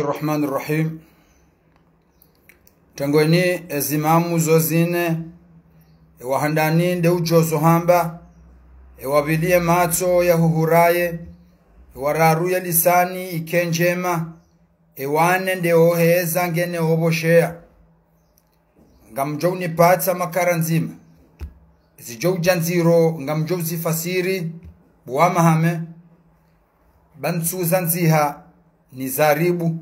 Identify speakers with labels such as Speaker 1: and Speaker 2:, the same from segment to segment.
Speaker 1: Bismillahir Rahim. Tangweni ezimamu zozine wahandani nde ujozo hamba wabilie mato ya huhuraye wararuye lisani ikenjema wane nde oheza ngene oboshea ngamjou nipata makara nzima zijou janziro ngamjou zifasiri buwama hame bantu zanziha nizaribu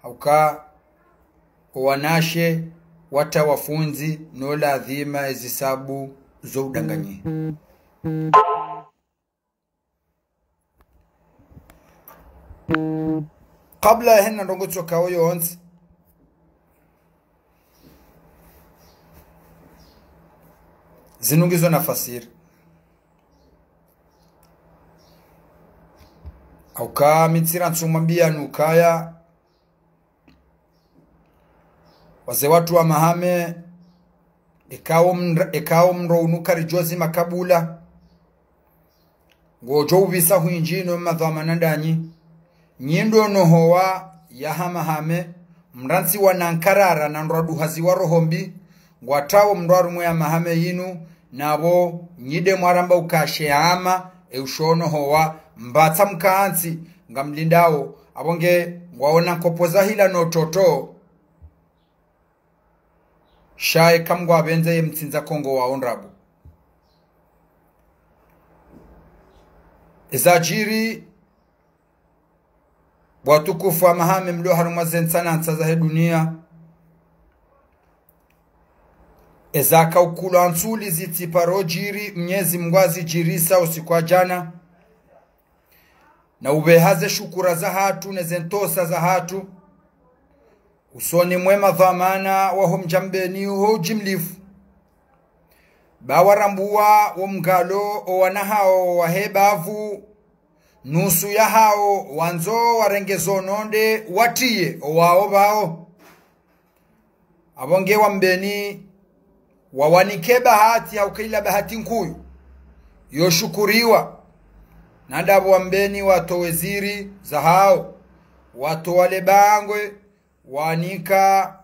Speaker 1: hauka wanashe wata wafunzi nola adhima ezisabu zo udanganyi. Kabla hena ndongo tsoka oyo onzi zinungizo na fasiri auka mitira ntsumambia nukaya waze watu wa mahame ekao mro unukari jozi makabula gojo ubisa huinjino madhamana ndanyi nyindo nohowa ya hamahame mransi wa nankarara na nradu hazi wa rohombi ngwatao mrwaru mwe ya mahame yinu nabo nyide mwaramba ukashe ama eushono hoa mbata mkaansi ngamlindao abonge ngwaona kopoza hila no toto shae kamgwa benze ye mtinza kongo wa onrabu ezajiri watukufu wa mahame mlo haruma zensana nsaza he dunia ezaka ukulu ansuli zitiparo jiri mnyezi mgwazi jirisa usikwa jana na ubehaze shukura za hatu nezentosa za hatu usoni mwema dhamana waho mjambeni uho jimlifu bawarambuwa umgalo owanahao wahebavu nusu ya hao wanzo warengezo nonde watiye owao bao abonge wambeni wawanike bahati haukaila bahati nkuyu yoshukuriwa nadabu wambeni wato weziri za hao wato wale bangwe wanika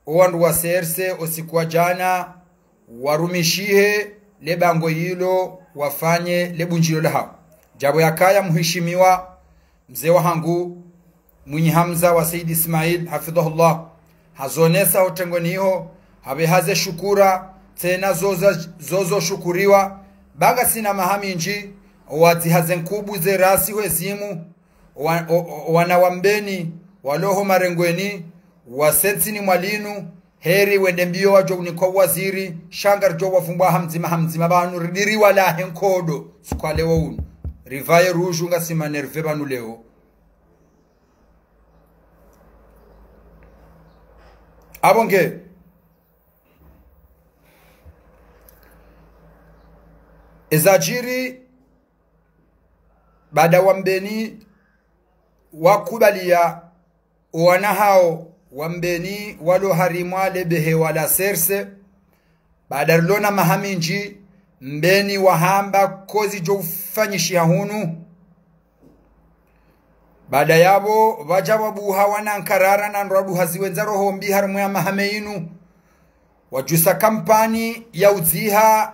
Speaker 1: owandu wa serse osikuwa jana warumishihe le bango hilo wafanye le bunjilo la hao jabo ya kaya muhishimiwa mzee wa hangu Mwinyi Hamza wa Said Ismail hafidhahullah hazonesa utengoniho habe haze shukura tena zozo shukuriwa baga sina mahami nji wati haze nkubu ze rasi wezimu wanawambeni waloho marengweni wasetsini mwalinu heri wende mbio wajo uniko waziri shangar jo wafumbwa hamzima banu ridiri wala henkodo sukwale unu rivaye ruju nga sima nerve banu leo abonge ezajiri baada wambeni wakubalia wanahao wambeni walo harimwa lebehe wala serse baada lona mahaminji mbeni wahamba kozi jo ufanyishia hunu baada yabo wajawabu hawana nkarara na nradu haziwenza rohombi harmu ya mahameinu wajusa kampani ya uziha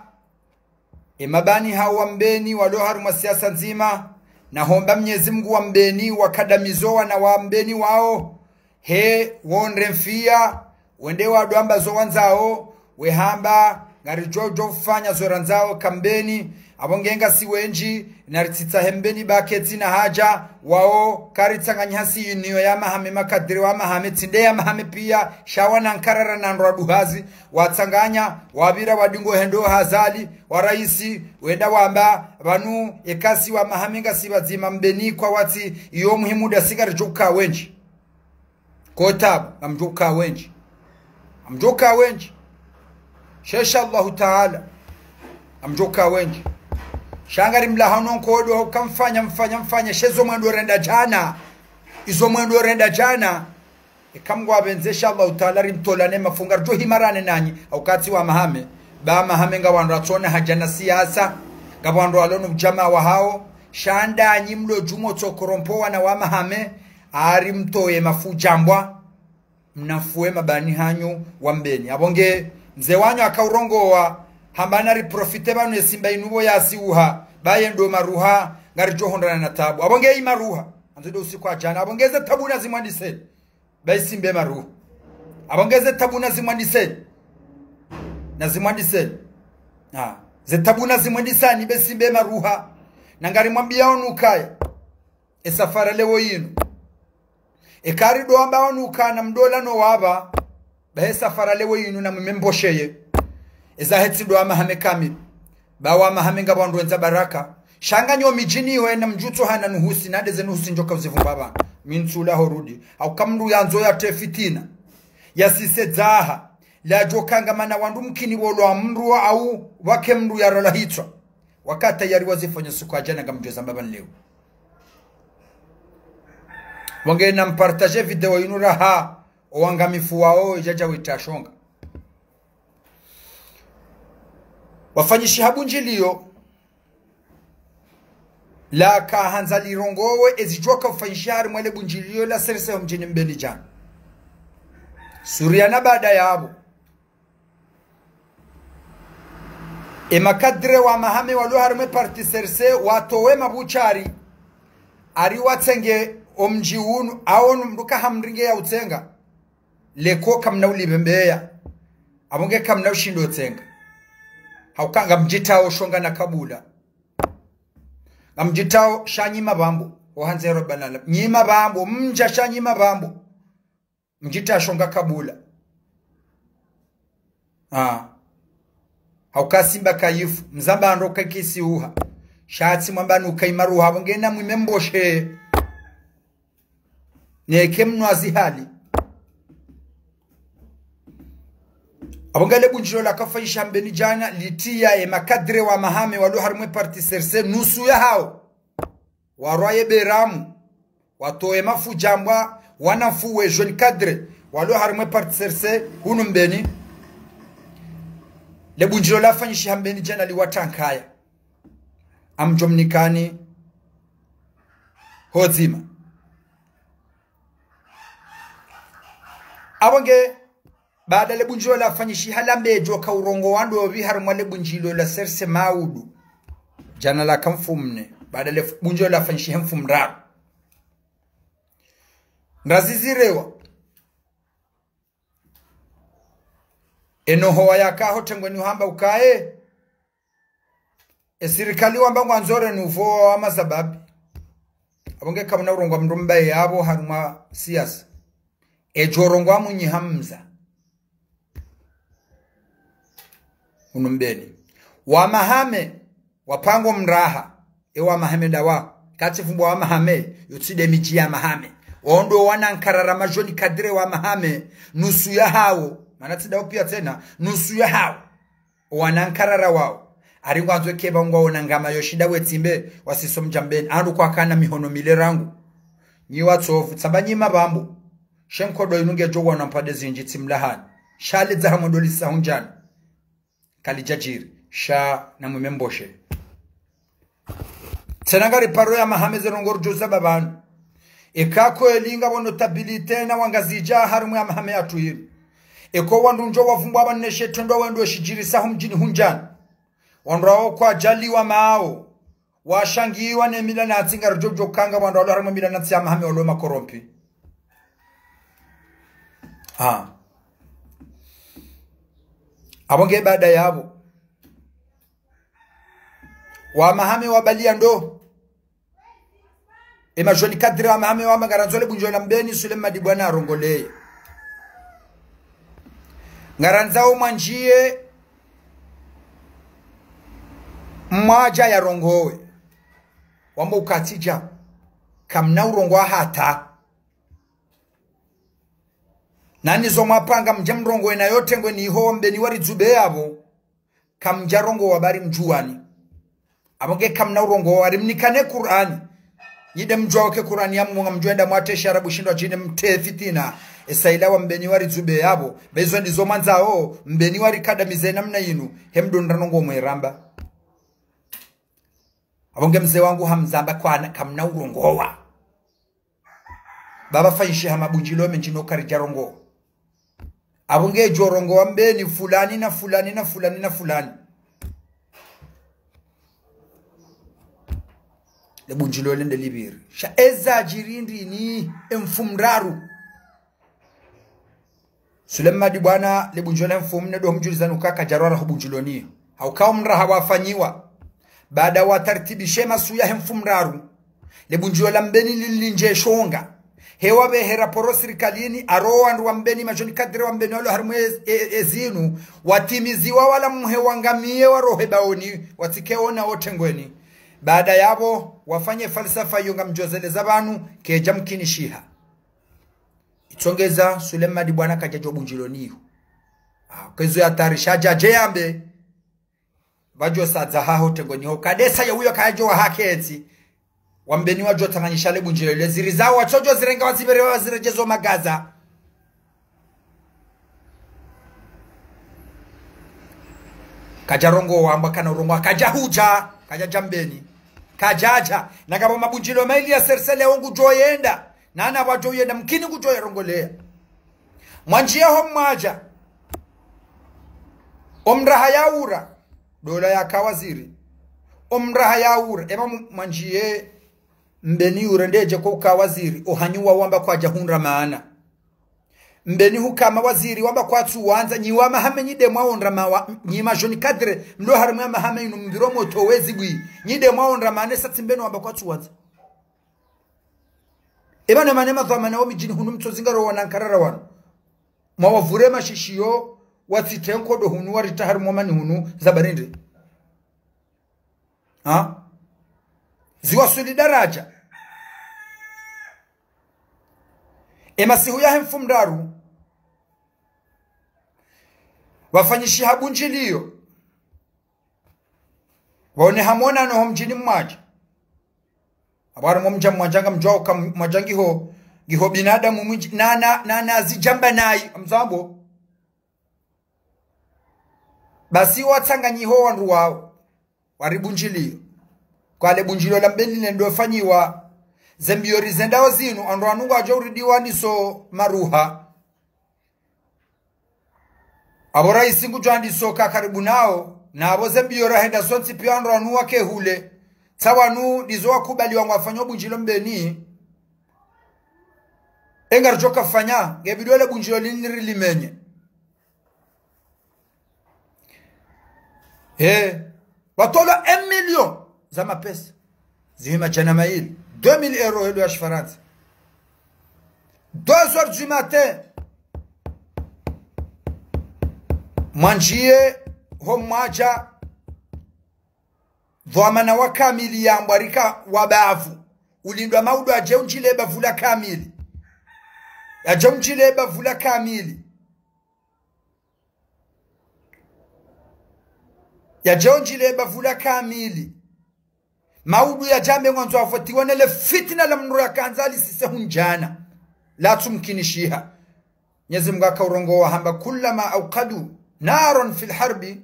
Speaker 1: emabani hawa mbeni walo haruma siasa nzima na homba Mwenyezi Mungu wa mbeni wakadamizowa na wa mbeni wao he wonremfia wende wadwamba zo wanzao wehamba ngarijojo fanya zoranzao kambeni abongenga siwenji narititsa hembeni baketi na haja wao karitsanganyasi niyo ya mahame makadiri wa mahame tinde ya mahame pia shawana nkarara na nraduhazi watsanganya wabira wadingo hendo hazali wa raisi wenda wamba banu ekasi wa mahame ngasibazima mbeni kwa wati iyo muhimu da sigari joka wenji kotab amjoka wenji shesha Allah Ta'ala amjoka wenji shangari mlahano kodo kamfanya shezo mwendo renda jana izo mwendo renda jana ikamgwa benzesha Allah Ta'ala rimtolane mafungar jo himarane nanyi aukati wa mahame ba mahame nga wanratona hajana siasa gabando alonu jamaa wa hao shanda nyimlo jumo tokorompoa na wamahame ari mtoye mafujambwa mnafue mabani hanyu wambeni abonge mze wanyu akaurongowa hambana ri profite banu yesimba inubo yasiuha baye ndo maruha ngari johondana na tabu abonge imaruha anzodo usiku ajana abongeze tabu na zimwandise baye simbe maruha abongeze tabu na zimwandise ze tabu na zimwandisani besimbe maruha nangari mwambia onukaya esafara lewo yinu ekari do amba onuka na mdola no waba bahe safara lewo yinu na mmembosheye ezahetsi do amahame kamil bawa amahame ngabwandu wenza baraka shanga nyo mijini we na mjuto hana nuhusi nade ze nuhusi njoka uzivumba bana minsula horudi au kamru yanzo ya tefitina yasise zaha la jokanga mana wandu mkini wolo amru au wake mru ya rola hitwa wakata yari wazifanya siku ajana ngamjoza mbabani leo wange na mpartage video yinu raha owangamifu wao jaja witashonga wafanyishi habunjilio la kahanza lirongowe ezijoka ufanyishari mwele bunjilio la serse wa mjini mbeli jana Suriana baada ya abu makadre wa mahame walu harume parti serse watowe mabuchari ari watenge omji unu awonu mduka hamringe ya utenga leko kamna ulibembeya abonge kamna ushindo utenga haukanga mjitao shonga na kabula mjitao shanyima bambu ohanzero banala nyima bambu mja shanyima bambu mjita shonga kabula haukasimba kayifu mzamba andoka kisi uha shatsi mwambanu kaimaruha abonge na mwimemboshe neke mnwazi hali abongale bunjiro la kafaisha mbeni jana litia makadre wa mahame walu harume parti serse nusu ya hao warwaye beramu watoe mafujambwa wanafuwe jeune cadre walu harume parti serse hunu mbeni le bunjiro la fanyisha mbeni jana liwatankaya amjomnikani hozima abonge baada le bunjilo la fanyishi halambe joka urongo wando obi harumwa le bunjilo la serse maudu jana la kamfumne baada le bunjilo la fanyishi hemfumra ngazizirewa enoho yakaho tengweni hamba ukae esirikali wamba ngwanzore nuvo ama sababu abonge kamuna urongo mndumbaye yabo haruma siasa ejorongo munyi hamza unumbeni wa mahame wapango mraha ewa mahame dawa kati fumbo wa mahame yotside miji ya mahame ondo wanankarara majoni kadre wa mahame nusu ya hao manatida upia tena nusu ya hao wanankarara wao aringwanzwe keba ngwa onangama yoshida wetimbe wasiso mjambeni andu kwa kana mihono milerangu nyi watsofu tsabanyima bambu shenkodo inunge jogwa na mpade zinjitsi mlahani shali za hamondoli sahunjani kalijajiri sha na mwememboshe tenangari paro ya mahame zerongoro joza babanu ekako elinga notabilite na wangazija harumu ya mahame atuhiru eko wandunjo wavumbu abaneshe tendo wendo shijiri sahu mjini hunjani wandrao kwa jali wa maao washangiwa ne mila na atsinga rojojo kanga wandrao harumu mila na tsiya mahame oloma korompi abonge baada yabo wa mahame wabalia ndo majoni kadri wa mahame wa magaranzole bunjo na mbeni Suleiman Dibwana arongoleye ngaranzao manjie mwaja ya rongowe wambo ukatija kamna urongwa hata nani zo mapanga mjamrongo ena yote ngwe ni hombe ni wari zube yabo kamjarongo wabari mjuani abonge kamna urongo wari mnikane Qur'ani yide mjwa ke Qur'ani yamu mjwenda mwate sharabu shindwa jine mte fitina esaila wa mbeni wari zube yabo bezo ndizo manzao mbeni wari kada mizena mna yinu hemdo ndranongo mweramba abonge mzee wangu hamzamba kwa kamna urongowa baba faishi hamabunjilo menjino karijarongo abonge jorongo wambeni fulani na fulani na fulani na fulani le bunjilo lende libiri sha eza jirindi ni emfumraru Sulema di bwana le bunjilo mfumne do mjuliza nukaka jarora hubunjilo ni haukao mra hawafanyiwa baada watartibishe masuya hemfumraru le bunjilo lambeni lilinje shonga hewa behera poro sirikalini aroa ndu wambeni majoni kadri wambeni walo harmu ezinu watimiziwa wala mhewangamie warohe baoni watikeona otengweni baada yabo wafanye falsafa yonga mjozeleza banu keja mkinishiha itongeza Sulema di bwana kajajo bunjilo niyo kezo ya tarishaja jeyambe bajo sadza haho tengweni ho kadesa ya huyo kajajo wa haketi wambeni wajo tanganyisha le bunjilo le ziri zao wachojo zirenga wazibere wazirejezo magaza kajarongo wamba kana urongo kajahuja kajajambeni kajaja nakabo mabunjilo maili ya sersele ongu joyenda nana wajo yenda mkini kujoya rongolea mwanjia ho mwaja omraha yaura dola ya kawaziri omraha yaura ema mwanjie mbeni urendeje kwa ukawaziri ohanyuwa wamba kwa jahunra maana mbeni hukama waziri wamba kwa tuwanza nyiwa mahame nyide mwaonra mawa nyima joni kadre mlo harimu ya mahame inu mbiromo towezi bui nyide mwaonra maane sati mbeni wamba kwa tuwanza ebane manema dhamana omi jini hunu mtozingaro wanankarara wanu mwawavurema shishiyo watitenko do hunu warita harimu wamani hunu zabarinde ziwa suli daraja emasihu ya hemfumdaru wafanyishi habunjiliyo waone hamona no mjini mwaja abara mumja mwajanga mjoka mwajangi ho giho binadamu mwinji na zijamba nai mzambo basi watanganyi ho wandu wao waribunjiliyo kwa le bunjilo la mbeni nendo fanyiwa zembiori zendao zinu andu anungu ajauri diwani so maruha abora isingu jwandi so kakaribu nao na abo zembiora henda sonsi pia andu anu wake hule tawanu dizoa kubali wangu wafanyo bunjilo mbeni engar joka fanya gebido le bunjilo liniri limenye watolo 1 million za mapesa zihima jana maili 2000 euro helo ya shifaransi 2 heures du matin manjie homaja dhamana wa kamili ya mbarika wabavu ulindwa maudu aje unjile bavula kamili aje unjile bavula kamili ya jonjile bavula kamili maudu ya jambe mwanzo afatiwa nele fitna la mnuru ya kanzali sise hunjana la tumkinishiha Mwenyezi Mungu akaurongo wa hamba kullama auqadu naron fil harbi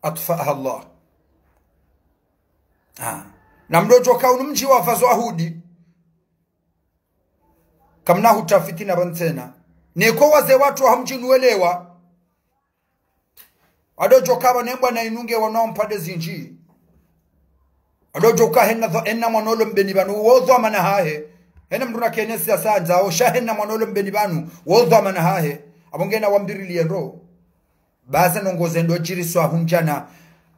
Speaker 1: atfa'aha Allah na mdojo kaunu mji wa fazo ahudi kamna hutafiti na bantena neko waze watu wa mji nuelewa adojo kaba nembwa na inunge wanaompade zinji adojo ka henna monolo mbeni banu wodho mana hahe hena mruna kenesi asanza o shahenna monolo mbeni banu wodho mana hahe abongena wambiri liendo baza nongoze ndo jiriswa hunjana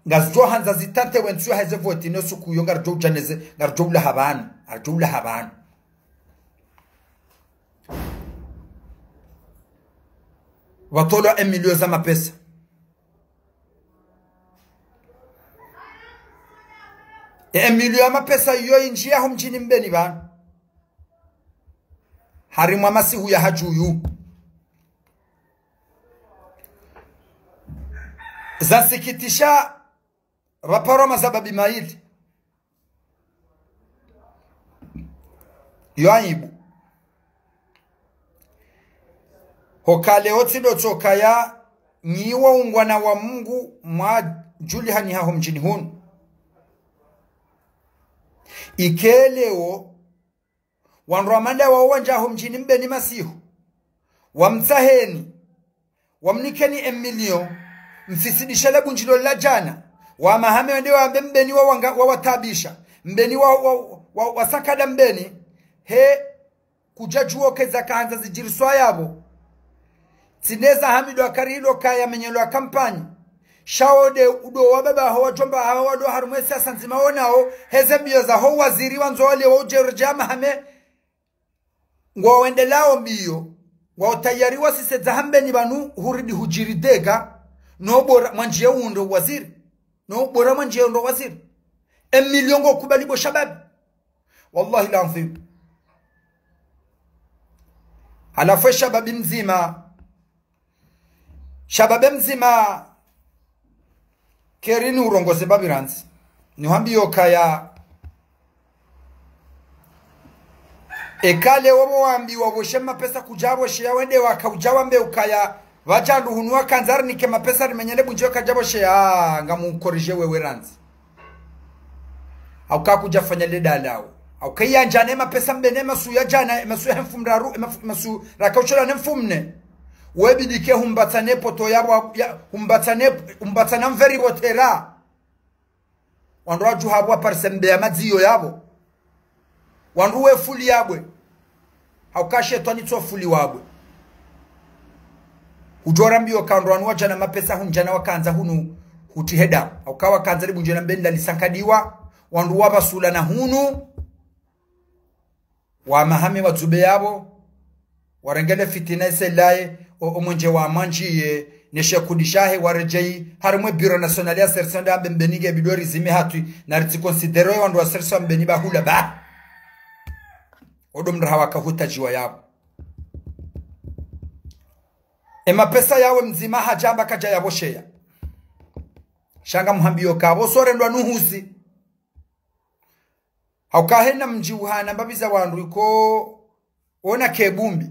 Speaker 1: ngazjo hanza zitante wensu heze voti no sukuyo ngarjo janeze ngarjo la haban arjo la haban watolo 1 million za mapesa Emilio mapesa yo injia ho mjini mbeni bana harimwa masihu ya hajuyu zasikitisha raporo mazababi maili yo aibu hokale otido tokaya nyiwa ungwana wa Mungu mwa julihani haho mjini hunu ikeleo wanramanda wa wanjaho mjini mbeni masihu wamtsaheni wamnikeni emilio mfisidishele bunjilo la jana wa mahame wende wa mbeni wa watabisha mbeni wa sakada mbeni he kujajuo keza kaanza zijiriswa yabo tineza hamido akarilo kaya menyelo ya kampani shaode udo wababa hawa jomba hawa do harumwesi asanzima wonao heze mbio za ho waziri wanzo wale wa ujerujama hame ngwa wendelao mbio wa tayari wasise zahambeni banu huridi hujiridega no bora manjie undo waziri no bora manjie undo waziri emiliongo kubali bo shabab wallahi lanzim halafu shababi mzima shababe mzima kerini urongoze babiranzi niwambio kaya ekale wobo wambi waboshe mapesa kujabo shia wende wakaujawa mbe ukaya wajandu hunua kanzari nike mapesa rimenyele bunjio kajabo shia ngamukorije wewe ranzi au kakuja fanya leda lao au kaya njane mapesa mbene masu ya jana masu ya mfumraru masu rakauchola nemfumne webidike humbatane poto yabo humbatana mveri botera wandu waju habwa parsembe ya madziyo yabo wandu we fuli yabwe haukashe twani tso fuli wabwe ujora mbio kandwa nwa jana mapesa hunjana wakanza hunu hutiheda haukawa kanza libunjena mbenda lisankadiwa wandu wabasula na hunu wa mahame watube yabo warengele fitina iselaye omonje wa manjiye neshe kudishahe warejei harimwe biro nationale ya sersion da mbeniga bidori zime hatu na riti considero wandu wa sersion mbeni bahula ba odomra hawaka hutajiwa yabo ema pesa yawe mzima hajamba kaja yabosheya shanga muhambio kabo sore ndo nuhusi haukahena mjiuhana mbabiza wandu iko ona kebumbi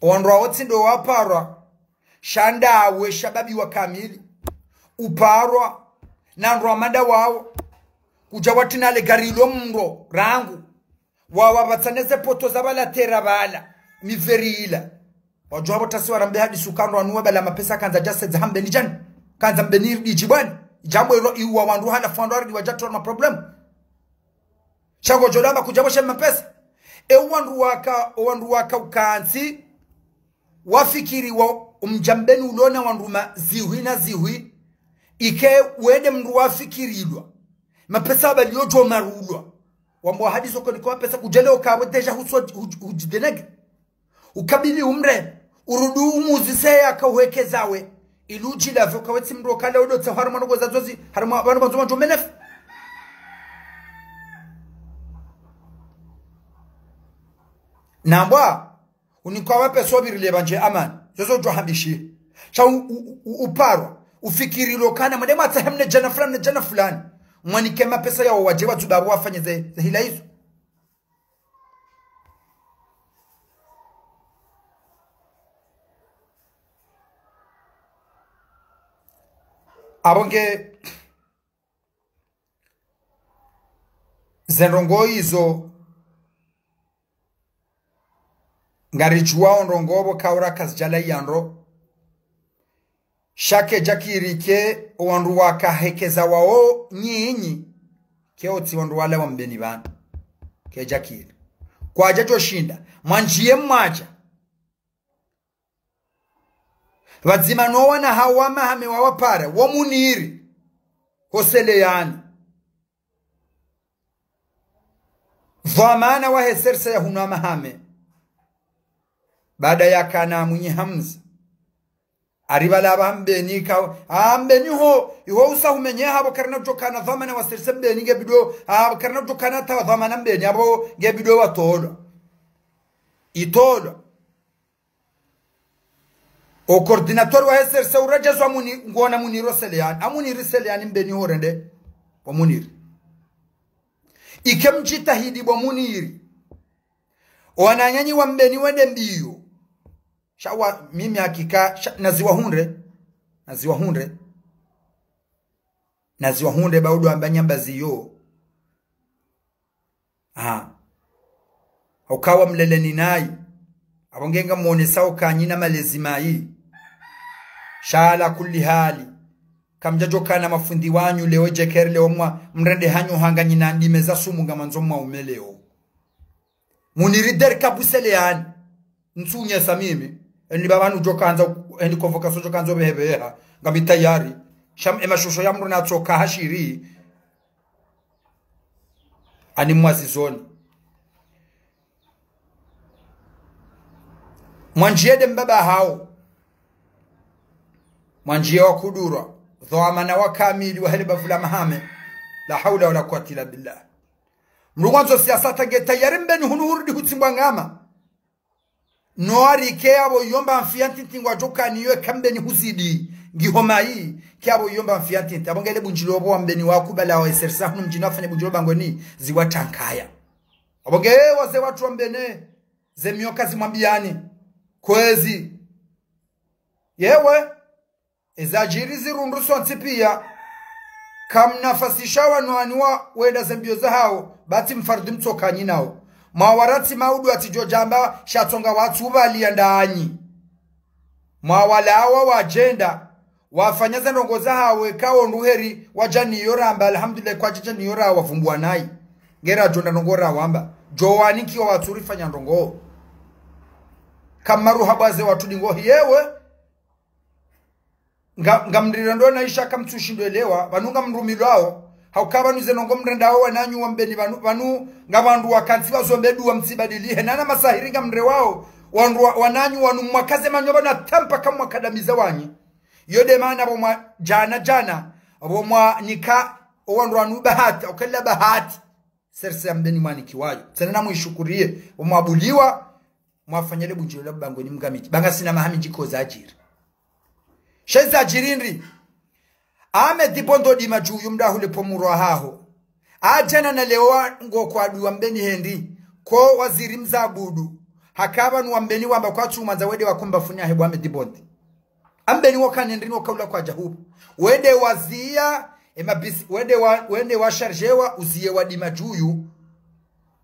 Speaker 1: wandu wotsindo waparwa shandawe shababi wa kamili uparwa na ndo amanda wao kuja watinale garilo mro rangu wawa batsaneze poto zabala terabala miverila wajua botasi warambe hadi sukano anuwa bala mapesa kanza jase zambe ni jani kanza mbeniri dijibani jambo ilo iwa wandu hala fandwari wajatu na problem chango jolamba kujabosha mapesa wandu waka ukansi wafikiri wa umjambeni ulona wanduma ziwi na ziwi ike wende mndu wafikirilwa mapesa baliojo marulwa wambo hadiso kwa nikuwa pesa kujele ukawe deja hujidenege ukabili umre urudu umuziseya kauhekezawe ilujila vyo kaweti mndu wakale udote haruma nugo za zozi haruma wanu manzuma njomenefu nambwa unikwa wape sobiri lebanje aman zozo johambishi cha uparwa ufikiri lokana madema atahemne jana fulani mwanike mapesa yao waje watu babu wafanye ze hila hizo abonge zenrongo hizo ngarichwa ndongobo kaura kasjala yanro shake jakirike wandu wakahekeza wao nyinyi keoti wandu wale wambeni bana ke jakiri kwa jajo shinda mwanjie mmaja wazima no wana hawa mahame wawapare womuniri hosele yani dhamana wa hesersa ya huna mahame baada ya kana munyi hamza aribala bambeni ka ambeni ho iho usahumenye habo karna jokana dhamana wa sersa mbeni gebido karna jokana ta dhamana mbeni abo gebido watolo itolo o coordinator wa sersa uraja zo muni ngona muniro seleyan amuniri seleyan mbeni horende wa muniri ikemjitahidi bo muniri wananyanyi wa mbeni wende mbio shawa mimi hakika naziwa hunde baudu ambanyamba ziyo ukawa mleleni nai abongenga muonesa ukanyina malezi mai shala kulli hali kamjajokana mafundi wanyu leo jekere leo mwa mrende hanyu hanga nyina ndimeza sumu nga manzo mwa umeleo munirider kabusele yani ntunye samimi eni babanu jokanza eni convocation jokanza behebeha ngabi tayari sham emashosho ya mruna tsoka hashiri ani mwazizoni mwanjiede mbaba hao mwanjie wa kudura dhamana wa kamili wa haliba fula mahame la hawla wala quwwata illa billah mruwanzo siyasata geta yarimbeni hunuhurudi hutimbwa ngama noari ke abo yomba amfianti tingwa jokani ywe kambeni husidi ngihoma hii ke abo yomba amfianti abongele bunjilo bo ambeni wakubala wa esersa hunu mjina afanye bunjilo bangoni ziwa tankaya abonge waze watu ambene zemioka zimwambiani kwezi yewe ezajiri zirundu sonti pia kamnafasisha wanwaniwa weda zembio za hao bati mfardu mtokanyi nao mawarati maudu atijojamba shatonga watu ubali andaanyi mawalawa wajenda wafanyaza ndongoza hawe kawo nduheri wajani yoramba alhamdulillah kwa jijani yora wavumbua nai ngera jonda ndongora wamba jowani kiwa watu rifanya ndongo kamaru habaze watu dingo yewe ngamndira ndo naisha kamtushindoelewa vanunga mrumilwao haukaba nuze nongo mrendao wananyu wambeni vanu ngavandu wakansi wazombedu wa msibadilihe nana masahiringa mre wao wananyu wanu mwakaze manyoba na tampa kama kadamiza wanyi yode maana bomwa jana bomwa nika wandu wanu bahati okella bahati serse ambeni mani kiwayo tena muishukurie bomwabuliwa mwafanyele bunjiro la bango ni mgamiki banga sina mahami jiko za ajiri sheza jirindri Ahmed Bondo di majuyu mdahule pomurwa haho ajana na lewa ngo kwa duwa mbeni hendi ko waziri mzabudu hakaba nuwambeni wamba kwa chumanza wede wakumba funia hebu Ahmed Bondo ambeni wakane ndini wakaula kwa jahubu wede wazia emabisi wede wa sharjewa uziye wadi majuyu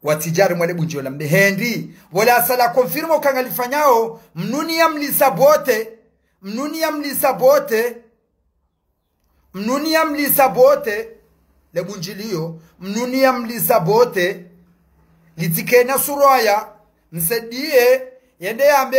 Speaker 1: watijari mwale bunjio la mbehendi wala asala konfirma ukangalifanyao mnuni ya mlisa bote le bunjilio mnuni ya mlisa bote litikena suraya msedie yende ambe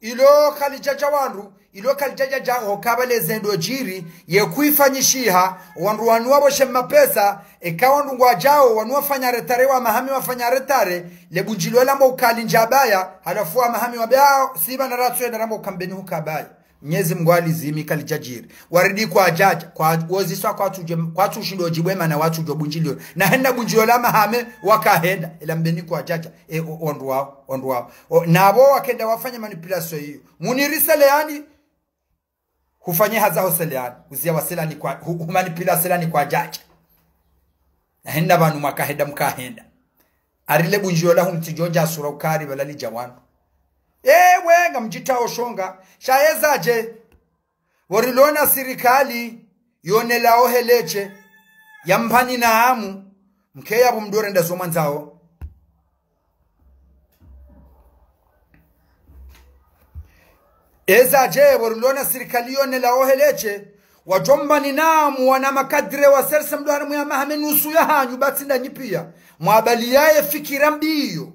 Speaker 1: ilo kalijaja wandu ilo kalijaja jaho kabale zendo jiri ye kuifanyishiha wandu wanuwa shemma pesa ekawa ndungu wajao wanuwa fanya retare wa mahami wafanya retare le bunjilio la mokali njabaya halafu wa mahami wabea siba na ratu ya naramo kambeni hukabaya Mnyezi mgwali zimi kalijajiri waridi kwa jaja kwa woziswa kwa tushindo jibwema na watu jobunjilio na henda bunjilio la mahame wakahenda ila mbeni kwa jaja ondu wao nabo wakenda wafanya manipulation hiyo munirisa leani hufanye haza hoseleani uzia waselani kwa humanipula selani kwa jaja na henda banu makahenda mkahenda arile bunjilio la humtijonja sura ukari balali jawanu wenga mjitao shonga shaezaje warilona sirikali yonelao heleche yampani na amu mkeya bumdore nda somanzao ezaje warilona sirikali yonelao heleche wajombani na amu wana makadre wa sersa mduhara muya mahame nusu ya hanyu batsinda nyipia mwabali yae fikira mbiyo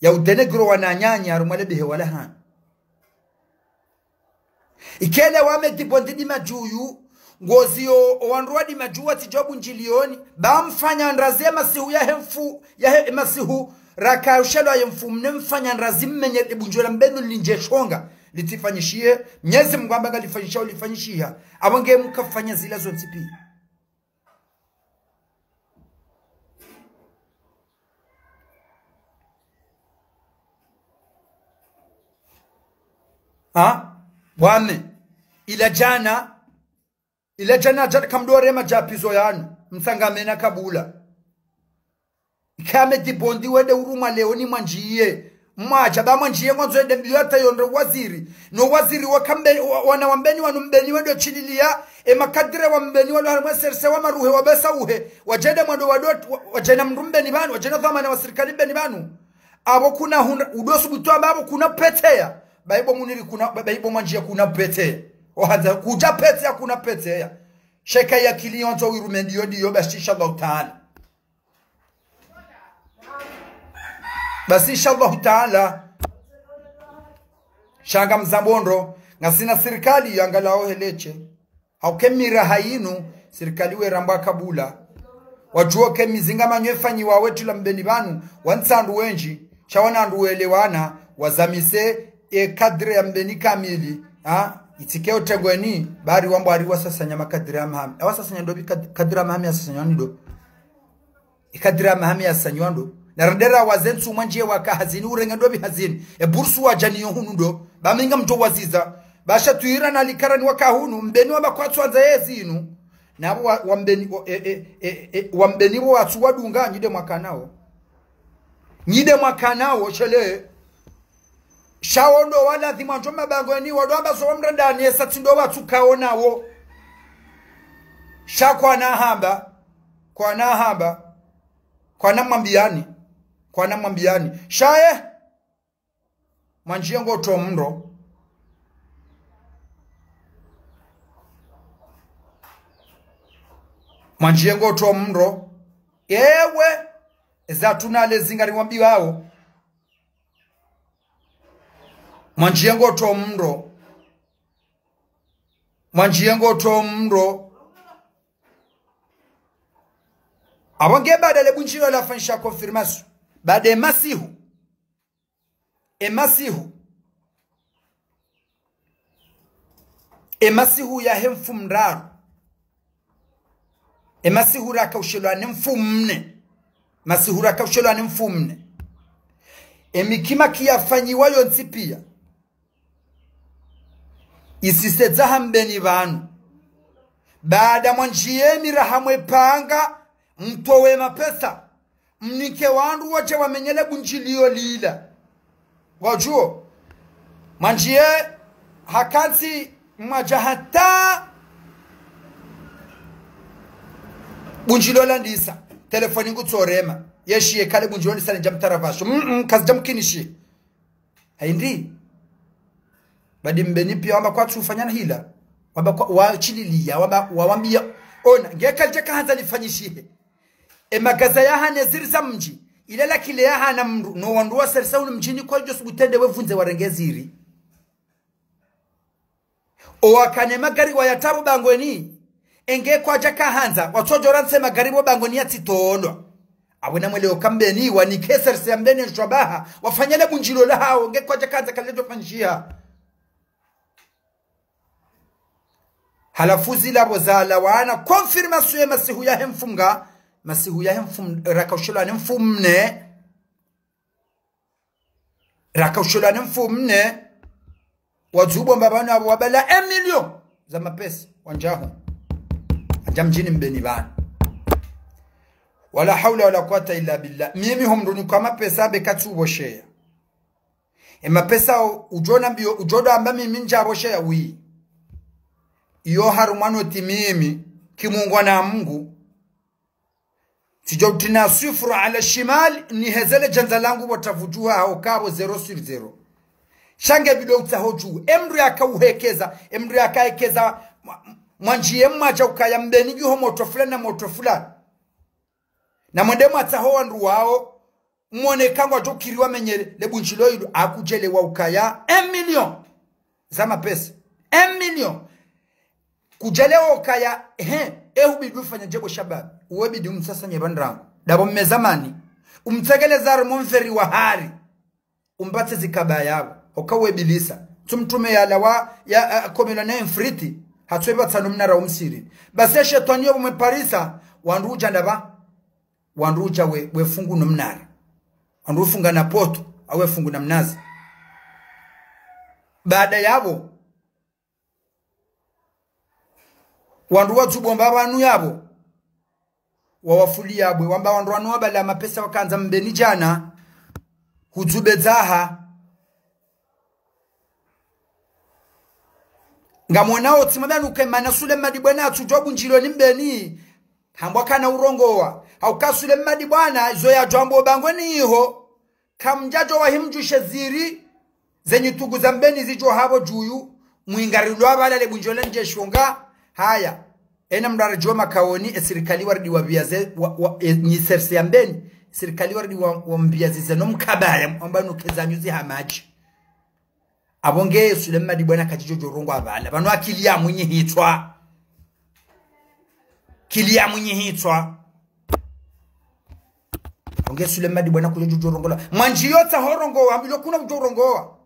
Speaker 1: ya udenegro wananyanya rumale bihe wala han ikele wame Bondo majuyu ngozio wanruadi majuwa tijobu njilioni bamfanya nraze masihu ya masihu raka ushelo ya mfu mnemfanya nrazi mmenye bunjola mbenu linjeshonga litifanyishie Mnyezi Mungu ngalifanyisha ulifanyishia abonge mkafanya zila zonti pia Bwane ila jana kamdore majapizo yanu msangamena kabula Ahmed Bondo wede uruma leoni manjiye mwacha ba mwanjie ngonzo ende mbiwata yondo waziri no waziri wakambe wana wambeni wanumbeni wedo chililia makadire wambeni walo harmwe serse wa maruhe wabesa uhe wajende mwado wadot wajena mrumbeni banu wajena dhamana wa serikali beni banu abo kuna udosu butoa babo kuna petea baibo muniri kuna baibo mwanjie kuna petea ohanza kuja petea kuna petea sheka ya kilionzo wirumendi yodi yobashi inshallah taala basi inshallah taala shanga mzambondo ngasina serikali yangalao heleche haukemira hainu serikali we ramba kabula wajuo kemizinga manywefanyi wa wetu la mbeni banu wansandu wenji chawana ndu elewana wazamise kadre ya mbeni kamili itikeo tegweni bari wambo ariwa sasa nyama kadre ya mahami awasasa nyandobi kadre ya mahami asasa nyando ikadre ya mahami asasa nyando narendera wazensu manje waka hazini urenga ndobi hazini bursu wa janiyo hunu ndo baminga mto waziza basha tuira na likarani waka hunu mbeni wa makwatu wanza yezinu nabo wambeni bo watu wadunga nyide mwakanao shele shawondo wala thimanjo mabangoni wadwamba so mrandani esatindo watu kaonawo shakwa na hamba kwa namwambiani shaye manjiengo to mndo ewe zatunale zingari wambiwao manjiengo to mndo abange badale bunjiro la fansha confirmation bade emasihu ya hemfu mraru emasihu rakaushelo ne mfumne masihu rakaushelo ne mfumne emikima kiyafanyiwa yonsi pia isiseza hambeni banu baada mwanjie mirahamwe panga mtowe mapesa mnike wandu wache wamenyele bunjilio lila wajuo mwanjie hakansi majahata bunjilio landisa telefoni ngutorema yeshie kale bunjilio ndisa njamtaravasho kazi jamkinishi haindi badi mbeni pia wamba kwa tufanyana hila wamba wa chililia wamba wawambia ona ngeka jeka hanza lifanyishie magaza ya hane ziriza mji ilela kile ya hana mru no wanduwa serisa unu mjini kwa josu utende wevunze warengeziri wakane magari wa yatabu bangweni enge kwa jaka hanza watojo ranse magari wa bangweni ya titoonwa awena mwele okambeni wanike serisa ya mbeni nshuabaha wafanyale bunjilo la hao nge kwa jaka hanza kalejo fanjia halafuzi la bozala wana konfirmasyo ya masihu ya hemfunga masihu ya rakaushelo ne mfumne wazubo mbabano abo wabala 1 million za mapesa wanjaho ajamjini mbeni bana wala haula wala quwata illa billah mimi humruni kwa mapesa bekatubo share mapesa ujoda amba mimi njabo share wi iyo harumano timimi kimungwa na Mungu Tijautina sifru ala shimal ni hezele janza langu watavujua hao kabo 0/0 shange video utahoju emri akauhekeza emri akaekeza mwanjie mmacha ukaya mbeni giho moto fulani na mwendemo atahoa ndu wao mwone kangwa jokiriwa menyele lebunchilo ilu akujele wa ukaya 1 million za mapesa 1 million kujelewa ukaya bidu fanya jego shabab uwe bidu umsasa nyebandramu dabo mmezamani umtegeleza rumonferi wa hari umbate zikaba yabo okawe bilisa tumtume ya lawa ya komilone mfriti hatweba tanumnara umsiri base shetani yobo mparisa wanduja ndaba wanduja we fungu numnara wandufunga na poto awe fungu na mnazi baada yabo wandu watu bomba banu yabo wawafuli yabwe wamba wandu wanu wabala mapesa wakanza mbeni jana hutubedzaha ngamonao tsimamana ukemana sule madibwana atujwa bunjilo nimbeni hambwa kana urongowa haukasule madibwana izo ya jambo bangweni iho kamjajo wa himjushe ziri zenye tugu za mbeni zijo habo juyu muingarilwa abala le bunjolo nje shonga haya ena mdarajwa makaoni serikali wardi wa biaze ni serse mbeni serikali wardi wa mbiazi zeno mkabaya ambano kezanyuzi hamaji abonge Sulemma dibwana kajijo jorongo abana bano akilia munyi hitwa kilia munyi hitwa abonge Sulemma dibwana kujo jorongo manji yota horongo ambilo kuna jorongo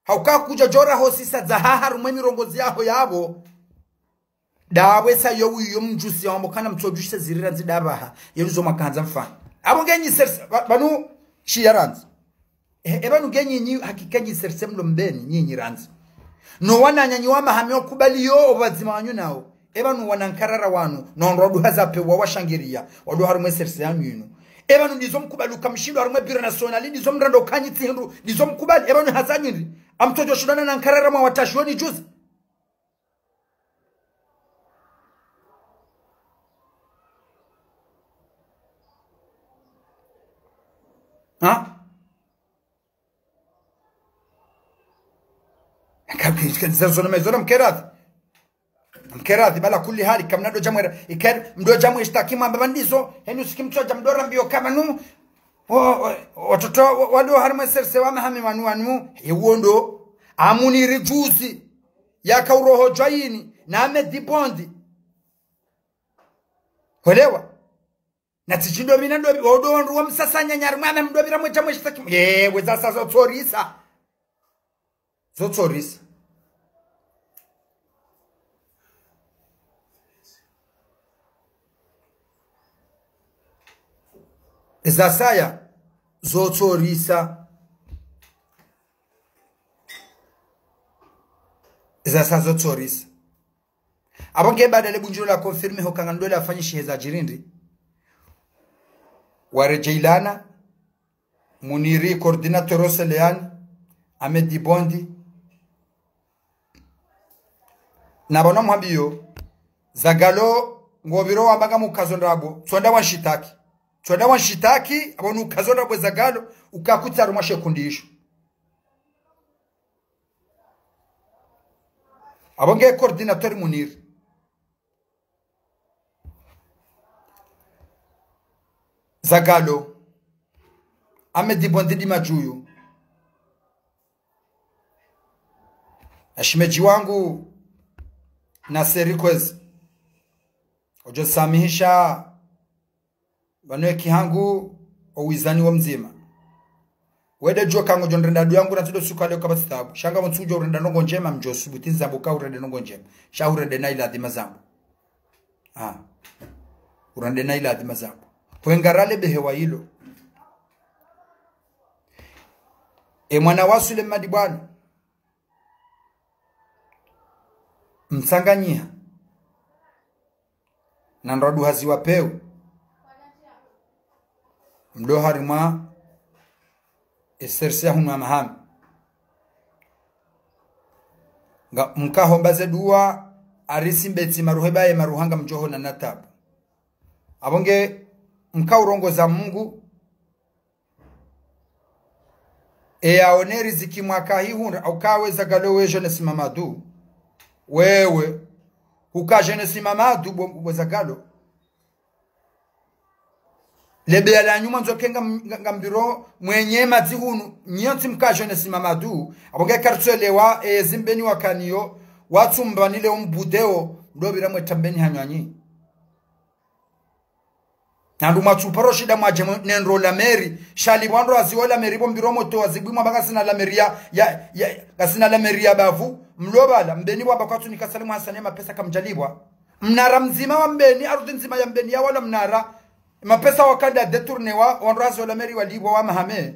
Speaker 1: hauka kuja jora hosisa zahaha rumwe mirongozi yaho yabo dawe sa yowu yomjusi yambo kana mtojushe zirira zidabaha yeruzo makanza mfano abonge nyi serse banu shiyaranzi eba nugenyi nyi hakikanyi sersemlo mbeni nyinyi ranzi no wana nyanyi wa mahame okubali yo obazima wanyu nawo eba nu wanankarara wanu no nrodu hazape wa washangiria wadu harumwe serse yanyu eba nu ndizo mkubali ukamshindo harumwe bira nationali ndizo mrando kanyi tihendu ndizo mkubali eba nu hazanyiri amtojo shudana na nkarara mwa watashoni juzi ha كان زرزنا ما يزورم مكراثي بلا كل هالي كم ندو جمر يكر مدو جمر يشتكي ما ببنديزو هنو سكيم تشو جم دورم بيو كمانو وتوتو ودو هرم سرسوا مهمي وانو يوندو amuni rijuzi yaka uroho joyini na amedibondi holewa na tichindo minando odo nruwa msasanya nyarumana mdobira mwecha mweshitaki weza sasa tsorisa zotsorisa Zasaya zotsorisa Zasa zotsorisa abonge badale bunjiro la confirme hokanga ndole afanyishe za jirindi warejeilana muniri coordinator Oselean Ahmed Bondi na bana mhabiyo zagalo ngobiro wambaga mukazo ndabo twanda wanshitaki abonu kazo ndabo zagalo ukakuta rumashe kundisho abonge coordinator Munir zagalo Ahmed Bondi di majuyo ashimeji wangu na serikwezi ojo samihisha banwe kihangu owizani wa mzima wede jo kango jondrenda du yangu natudo sukale kabasitabu shanga mutsujo urenda nongo njema mjosu butinza buka urenda nongo njema sha urenda na ila adima zambu urenda na ila adima zambu poengarale behewa hilo mwana wa Sulemma dibwana msanganyia na ndodu haziwa peu mdo harima esersia hunu maham nga mkahombaze dua arisi mbeti maruhebaye maruhanga mjoho na natabu abonge mkaurongoza Mungu aone riziki mwaka hii huna au kaweza galowe jeunesse mamadu wewe huka jeunesse mamadu boza galo lebe ala nyuma nzokenga ngambiro mwenye matihunu nyonti mka jeunesse mamadu abonge kartelewa zimbeni wakaniyo watumbanile umbudeo ndobira mwetambeni hanywanyi nandu matuparo shida mwaje nenro la meri shali bwando aziola meri bombiro moto azibwima banga sina la meria ya kasina la meria bavu mlobala mbeni bwa bakatu nikasalimu hasane mapesa kamjalibwa mnara mzima wa mbeni ardhi nzima ya mbeni ya wala mnara mapesa wakanda detournewa wanrazo la meri walibwa wa mahame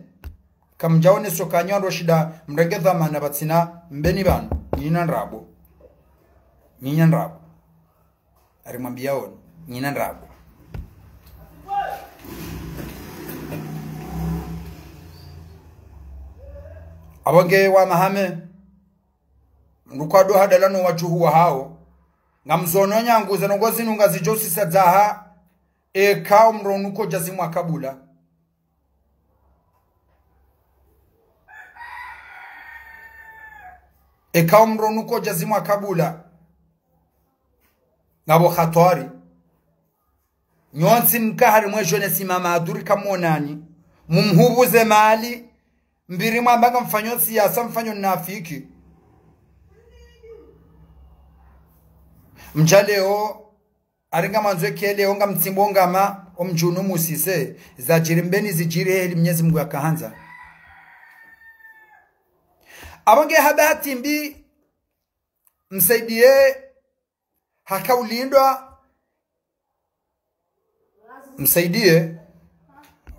Speaker 1: kamjaone sokanyo ndo shida mregedha mana batsina mbeni bana nyina nrabo arimwambia on nyina nrabo Abange wa mahame ndukwado hadalano wachuhu wa hao ngamzono nyangu zanongozi nunga zijosi sadzaha kao mronuko jazimu akabula kao mronuko jazimu akabula ngabo khatwari nyonsi nkahari mwejone simama aduri kamonani mumhubuze mali mbiri mwambanga mfanyo siyasa mfanyo nafiki mjaleo aringa manzwe keleo nga mtsimbo ngama omjunu musise za jirimbeni zijiri heli mnyezi Mungu yakahanza abange habati mbi msaidie hakaulindwa msaidie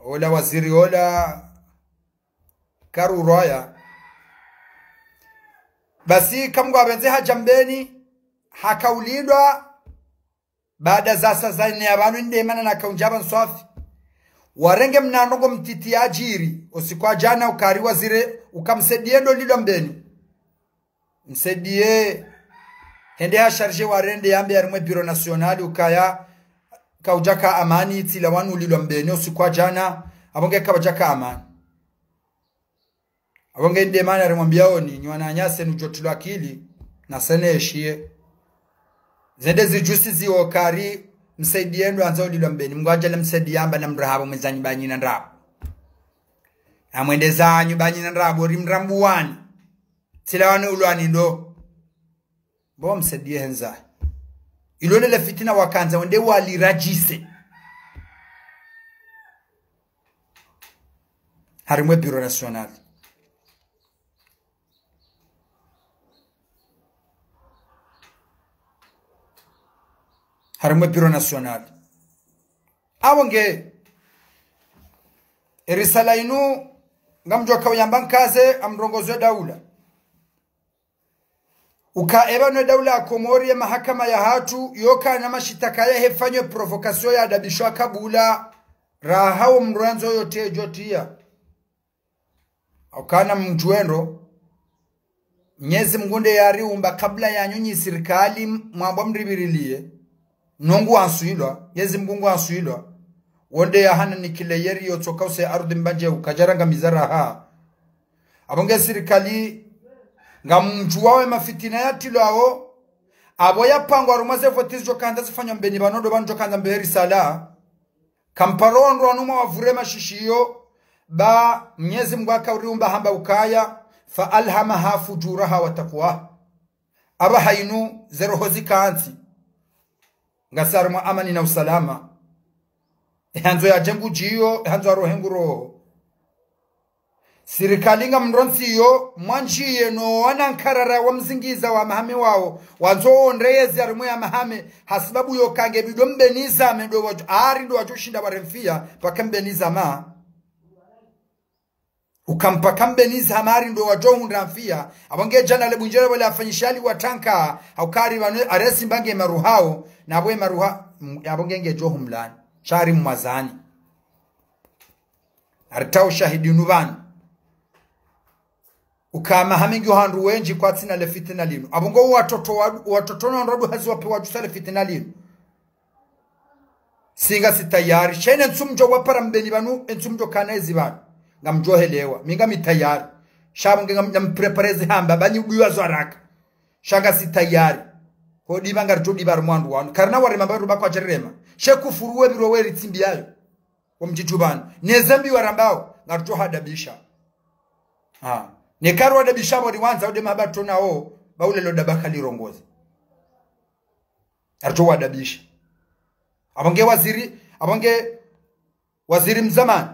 Speaker 1: ola waziri ola karuroya basi kamgwa abenze hajambeni hakaulindwa baada za sasa ni abantu ndemana na kaunjaba nswafi warenge mnanongo mtiti ajiri usikwa jana ukari wazire ukamsedie ndo lilo mbeni msedie hende ha charge warende yambe yarimwe biro nationali ukaya kaujaka amani tila wanu lilo mbeni usikwa jana abonge kabajaka amani abonge ndemana yarimwambia oni nywana nyase nujotulu akili na seneshie zende zijusi ziokari msaidie ndo anza lilo mbeni mngwajale msaidie amba na mrahabo mwezanyi banyi na ndrabo amwende zanyu banyi na ndrabo rimrambu wani tila wanu ulwani ndo bo msaidie henza ilole le fitina wakanza wende wali rajise harimwe biro national harimwe biro national awonge risala inu ngamjwa kawayambankaze amrongozo daula ukaeba no daula Komori ya mahakama ya hatu yoka na mashitaka ya hefanywe provokasyo ya adabishwa kabula rahao mruanzo yote jotia ukana mjuendo nyezi mgunde yari umba kabla ya nyunyi sirikali mwamba mribirilie nongu ansuilwa nyezi mgungu ansuilwa wonde ya hana nikile yeri yotoka use arudhi mbanje ukajaranga mizara haa abonge sirikali nga mjuwawe mafitina ya tilo hao abo ya pangu arumaze votizo kanda zifanya mbeni banodo banjo kanda mbeheri sala kamparondo anuma wavurema shishiyo ba mnyezi mwaka uriumba hamba ukaya fa alhamaha fujuraha wa taqwa aba hainu zero hozi kaanti ngasarmu amani na usalama hanzo ya jengu jiyo hanzo arohengu roho sirikali nga mronsiyo mwanjiye no wanankarara wa mzingiza wa mahame wao wanzo ndreyezi arimu ya mahame hasibabu yokange bido mbeniza medo wajo ari ndo wajo shinda waremfia paka mbeniza ma ukampa kambeniza hamari ndo wajo hundramfia abonge jana lebunjere wale afanyishali watanka haukari wanu aresi mbange maruhao na abwe maruha abonge ngejo humlani shari mwazani aritao shahidi nubani ukama hamingi handu wenji kwa tina le fitina linu abongo watoto na nrodu hazi wapi wajusa le fitina linu singa sitayari shene nsumjo wapara mbeni banu nsumjo kanezi banu ngamjo helewa minga mitayari shabonge ngamprepareze hamba banyi ubiwa zwaraka shanga sitayari hodi banga rutudi bar mwandu wanu karna wari mabaru bakwa jerema sheku furuwe biro weri timbi yayo wamjijubanu nezambi warambao ngaruto hadabisha Nekaru wada bishabo riwanza ude mabato na o baule lo dabaka lirongozi arto wada bisha abange waziri mzamani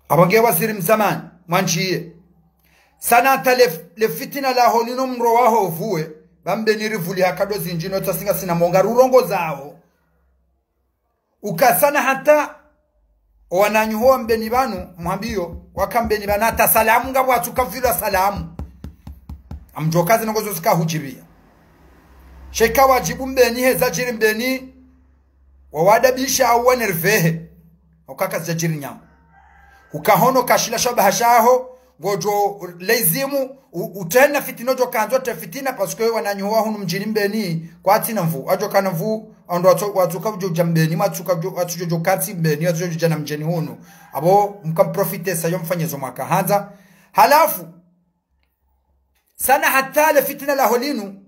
Speaker 1: abange waziri mzamani mwanchiye sana le fitina la honino mro waho uvuwe bambe nirivuli hakado zinjino tasinga sina monga rurongo zao ukasana hata wananyuhoa mbeni banu mwambio wakambeni banata salamu nga watu kavila salamu amjokazi ngozo zika hujibia sheka wajibu mbeni heza jiri mbeni wawadabisha au wanervehe ukaka zajiri nyama ukahono kashila shoba hashaho gojo lezimu utena fitinojo kanzo te fitina parce que wananyuwa hunu mjini mbeni kwa tina mvu ajo kana mvu ando watuka ujo mbeni matuka atujo kati mbeni atujo jana mjini hunu abo mkamprofite sayo mfanyezo mwaka hanza halafu sana hata le fitina la holinu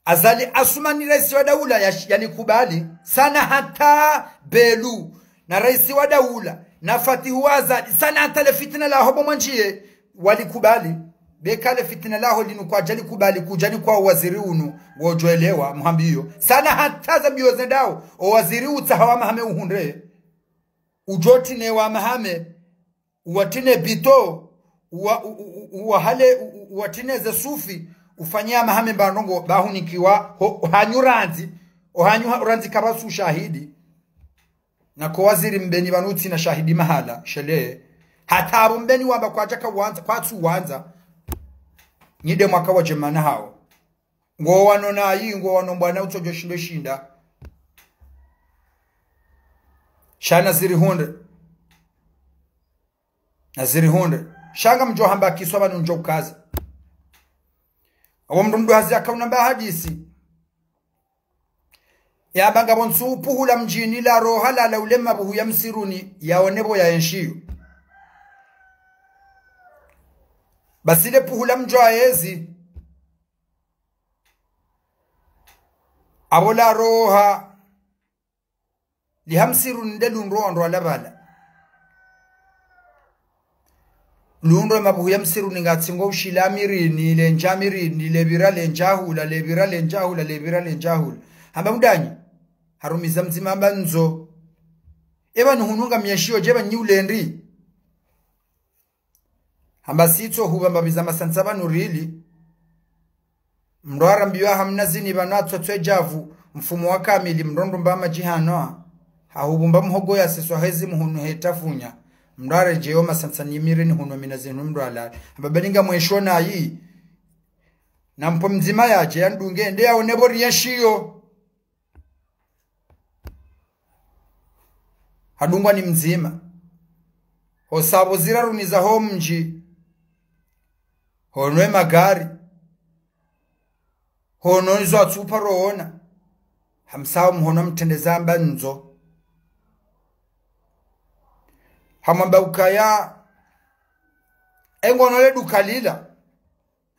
Speaker 1: azali asumani raisi wa daula yalikubali sana hata belu na raisi wa daula na Fatihu Azali sana hata le fitina la hobo mwanjie walikubali beka le fitina la holinu kwa jali kubali kujani kwa waziri unu wojoelewa mhambiyo sana hata za mbio zendao o waziri utahawa mahame uhunre ujoti ne wa mahame uwatine bito uwatine ze sufi ufanyia mahame banongo bahunikiwa hanyuranzi ohanyuranzi kabasu shahidi na kwa waziri mbeni banuti na shahidi mahala shele hatabu mbeni wamba kwa jaka wanza kwa tu wanza nide mwaka wa jemana hao ngo wanona yi ngo wanombana utojo shinda shana ziri hunde shanga mjo hamba kiswa banu njo kazi awo mndu hazi akauna ba hadisi ya banga bonsu puhula mjini la roha la ulema buhu ya msiruni yaonebo ya enshiyo basile puhula mjo aezi abola roha lihamsiruni de lunro alabala lundo mabuhu ya msiruni ngatsingo ushilamirini le njamirini le birale njahula le birale njahula le birale njahula hamba mudanyi harumiza mzima banzo eba nuhununga myashio jeba nyulendi hamba sitso huba mbabiza masanza banu rili mndwara mbiwa hamna zini banatwa twejavu mfumo wa kamili mrondo mbama jihano hahubumba mhogo ya seswa hezi muhunu hetafunya mndwara jeo masanza nyimire ni hunu minazinu mndwala hamba beninga mweshona yi na mpo mzima yaje yandunge nde yaonebo riyashio hadungwa ni mzima hosabo ziraruniza ho mji honwe magari hono izo atupa roona hamsawo mhono mtendeza mbanzo hamamba ukaya engono le dukalila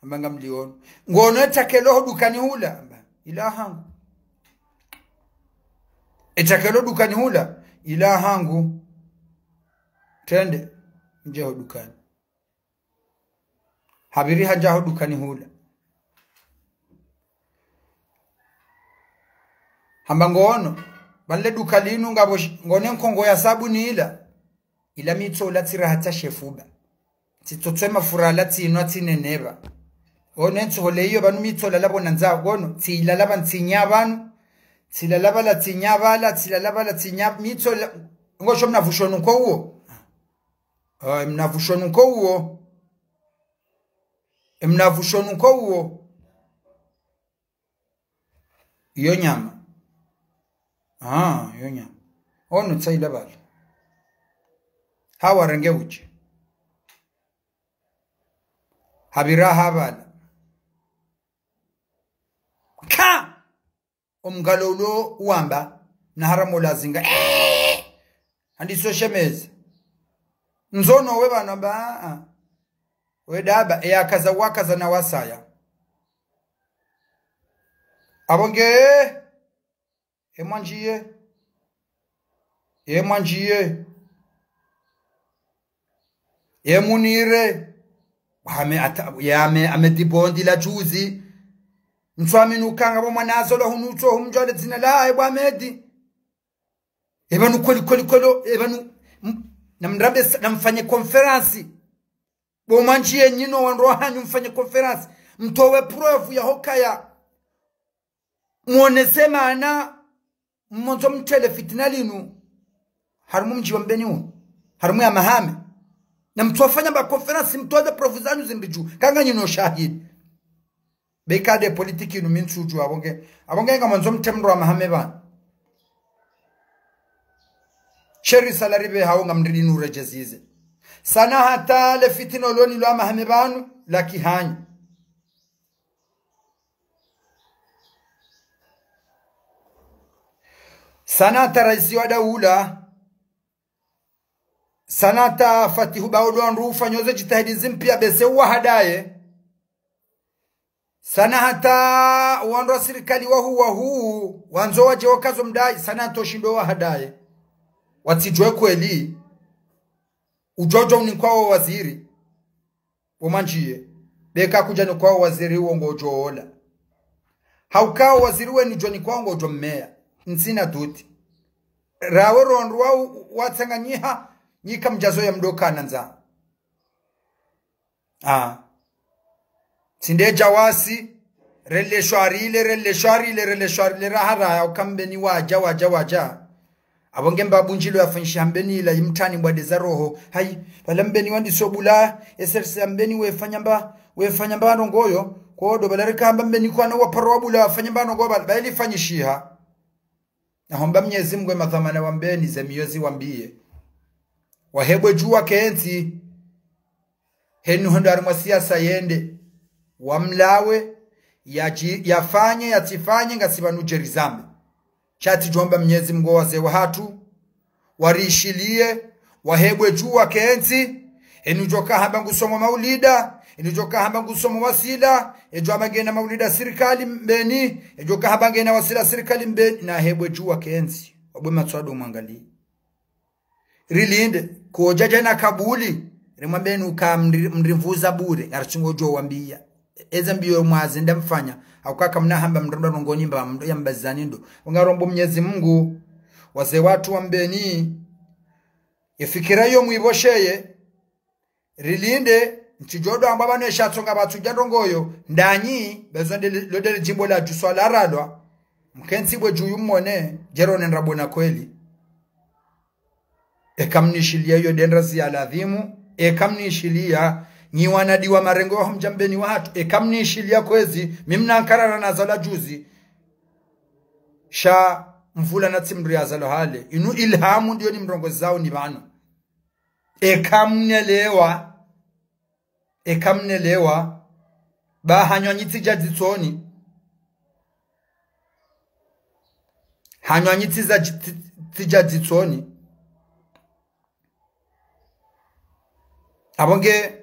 Speaker 1: ambanga mliono ngono etakelo dukani hula ilahangu etakelo dukani hula ilahangu tende nje dukani habiri haja dukani hula hamba ngono balle dukalinu ngabo ngone nkongo ya sabuni ila mitso latira hata shefuba titotsema furala tino tineneba onenzo holeyo banu mitso lalabona nza gono tila laba ntsinya banu tila laba la tsinya bala tila laba la tsinya mitso ngosho mnavushonu nko uo mnavushonu nko uo mnavushonu nko uo iyo nyama iyo nyama ono tsaila bala hawa renge uchi habira habala ka omgalolo uamba na haramo lazinga andi so shemeze nzono we bana ba we daba eyakaza wakaza na wasaya abonge emanjiye emunire amedibondi la juzi mfami nukanga bo mwanazo lo hunuto humjole dzina la ebo amedi ebanu kolo ebanu namrabe namfanye conference bo manjie nyino wandro hanyu mfanye conference mtowe proof ya hokaya muonesema ana mmonzo mtele fitna linu harumu mji wa mbeni huu harumu ya mahame na mtuwafanya ba conference mtoze proof zanyu zimbiju kanga nyino shahidi bekade politiki inu minsuju abonge nga mwanzo mtemro wa mahame ba sheri salari be hao ngamridi nurejezize sana hata le fitino loni lo mahame la kihanyu sanata raisi wa daula sanata fatihu baudon rufa nyoze jitahidi zimpia bese wa hadaye sana hata wando wa serikali wa huu wanzo waje wakazo mdai sanato shindo wa hadaye watijwe kweli ujojo unikwao waziri umanjie beka kuja ni kwao waziri uongojo ola haukao waziri we ni joni kwao ngojo mmea nsina tuti rawe rondu wao watsanganyiha nyika mjazo ya mdoka nanza sinde jawasi rele shwari rahara ya ukambeni waja abonge mbabunjilo yafanyisha mbeni la imtani mbwade za roho hai balambeni wandi sobula eserse mbeni wefanya mbano ngoyo kodo balarika mbeni kwa na waparo wabula wafanya mbano ngoyo bali fanyishiha nahomba Mwenyezi Mungu mathamana wa mbeni za miyozi wambie wahebwe jua kenzi henu handari mwa siasa yende wamlawe yafanye yatifanye ngasibanu jerizambe chati jomba Mwenyezi Mungu wazee wa hatu warishilie wahebwe jua kenzi henu joka hamba ngusoma maulida henu joka hamba ngusoma wasila ejo amagena maulida serikali mbeni ejo kahamba ngena wasila serikali mbeni na hebwe jua kenzi wabwe matswado mwangali rilinde kuojaja na kabuli rimwambeni ukamrimvuza bure arachingojo wambia eza mbiyo mwazi ndamfanya akaka mnahamba mndondo ngoni mba yambazani ndo ungarombo Mwenyezi Mungu wazee watu wambeni ifikira yo muibosheye rilinde nchijodo ambaba neshatsonga batujando ngoyo ndanyi bezonde lodele jimbo la juswala ralwa mkensi bwe juyu mmone jerone nrabona kweli ekamnishilia yo dendrazi ya ladhimu ekamnishilia nyi wanadiwa marengo wa mjambeni wa hatu ekamnishilia kwezi mimna nkarara na zala juzi sha mvula na timri ya zalo hale inu ilhamu ndiyo ni mrongo zao ni bano ekamnelewa ba hanyonyiti jadzitsoni hanyonyiti za jadzitsoni abonge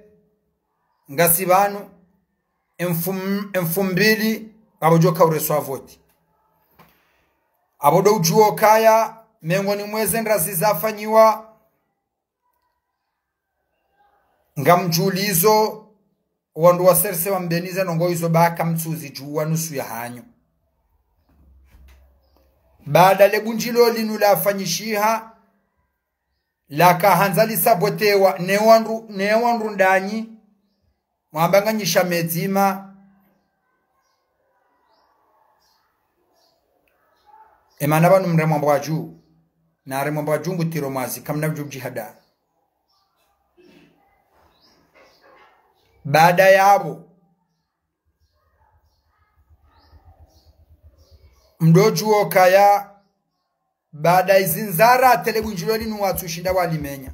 Speaker 1: ngasibanu emfumbili abojoka ureswa voti abodo ujuo kaya mengoni mweze ndrazi zafanyiwa ngamjulizo wandu waserse wambeniza nongo izo baka mtsuzi juwa nusu ya hanyo baada lebunjilo linula afanyishiha laka hanzali sabotewa newandu ndanyi mwambanganyisha medzima emana banu mremwa mbwaju na remwa mbwaju ngutiro mazi kamna jihada baada yabo mdojuo kaya baada izinzara telebunjiloni nuwatushinda walimenya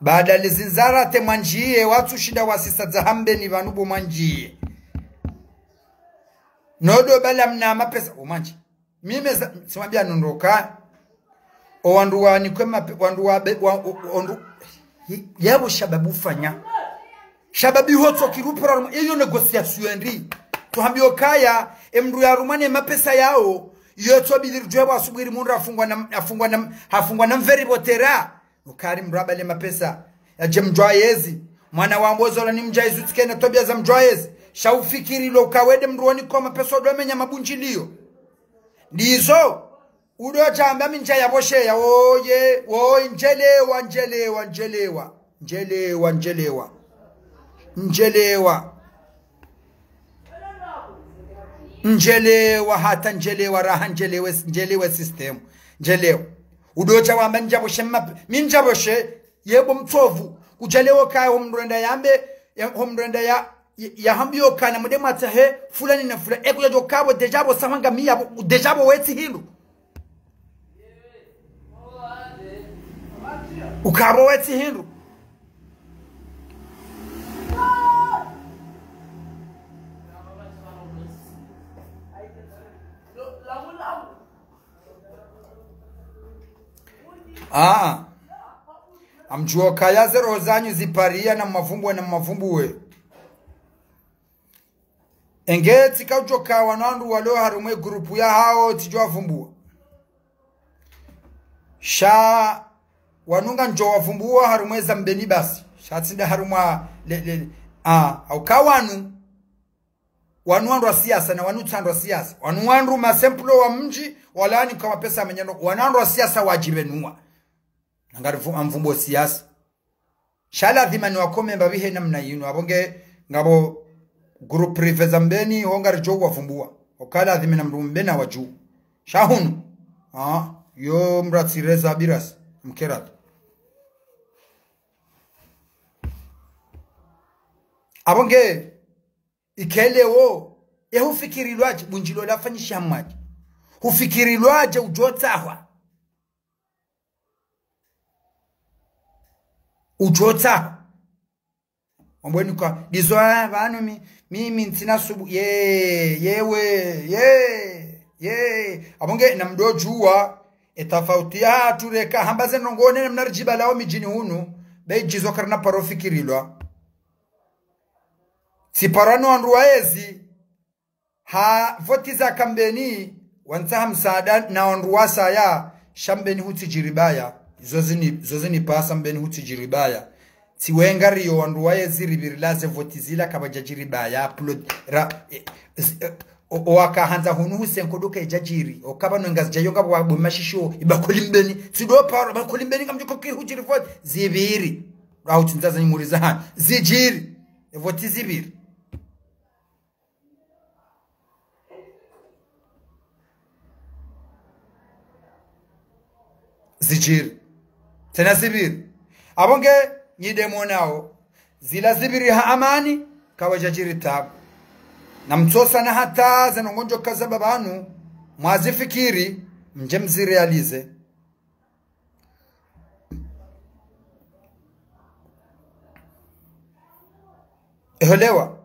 Speaker 1: baada lizinzara temanjie watushinda wasisa zahambeni vanubo manjie nodo bala mnama pesa umanji mime simambia nondoka owanduwa nikwema wandu yabo shababu fanya shababi hoto kirupura iyo negociation ndi tuhambio kaya emru ya rumane mapesa yao yoto bilirjwa basubiri mundu afungwa na mveri botera ukari mraba le mapesa ya jemjwayezi mwana wa mbozo ni mjaizu tikene tobia za mjwayezi shaufikiri lo kawede mruoni kwa mapesa domenya mabunjilio ndizo udo chamba minja ya boshe ya oye njelewa hata njelewa raha njelewe system njelewa udo chamba minja boshe minja boshe yebo mtovu kujelewa kaya homrenda ya hambio kana mudema tahe fulani na fulani eko yajo kabo dejabo samanga miya dejabo weti hilu ukabo weti hindu amjuo kaya zero zanyu ziparia na mavumbuwe engeti kaujoka wanandu walio harumwe grupu ya hao tijua vumbua sha wanunga njo wavumbua harumwe zambeni basi sha tsinda harumwa au kawanu wanuandu wa siasa na wanutandu wa siasa wanuandu masemplo wa mji walani kama pesa amenyano wanandu wa siasa wajibenua ngarifu amvumbo siasa shala dhimani wakome mbabihe namna yinu abonge ngabo group prive zambeni hongari jogu wavumbua okala dhimina mrumbena waju shahunu yo mratsireza biras mkerat abonge ikelewo hufikirilwaje bunjilo lafanyisha maji hufikirilwaje ujotahwa ombweni kwa dizo banu mimi ntina subu abonge namdojua etafautia tureka hambaze nongone mnarjiba lao mijini hunu bejizo karna parofikirilwa siparano anruwaezi voti za kambeni wantaha msaada na anruwasa ya shambeni huti jiribaya zozini pasa mbeni huti jiribaya tiwengari yo anruwaezi ribirilaze voti zila kabaja jiribaya upload waka hanza hunu husenkodoka ijajiri okaba nongazi jayonga wabu mashisho ibakolimbeni sido paro bakolimbeni kamjoko ki hujiri voti zibiri au tinzaza nyimuriza hana zijiri voti zibiri zijiri tena zibiri abonge nyidemo nao zila zibiri ha amani kawajajiri tabu na mtosa na hata zenongonjo kaza babanu mwazifikiri mje mzirealize eholewa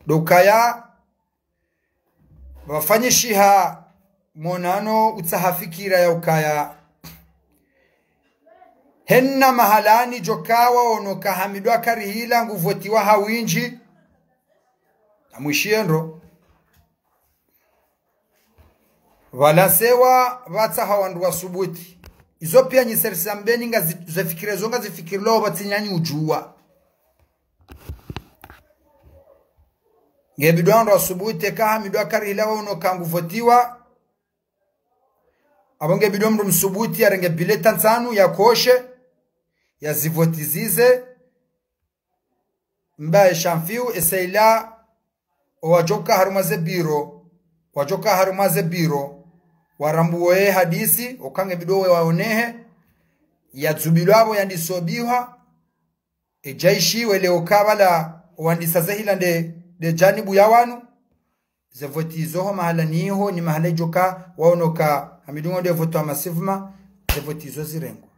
Speaker 1: dokaya wafanyishiha monano utahafikira ya ukaya henna mahalani jokawa onoka hamidwa karihila nguvotiwa hawinji amwishiendo walasewa vata hawandu wa subuti izo pia nyiserisa mbeni nga zifikire zonga zifikirilo batinyani ujua ngebidwa wandu wa subuti ka hamidwa karihila onoka nguvotiwa abonge bidwa mru msubuti arenge bileta nsanu ya koshe ya zivotizize mbaye shamfiu eseila wajoka harumaze biro warambuwe hadisi okange bidowe waonehe ya zubilwabo yandisobiwa ejaishi wele okabala wandisazehila de janibu ya wanu zevotizoho mahala niho ni mahala joka waonoka hamidungo de voto amasivma zevotizo zirengo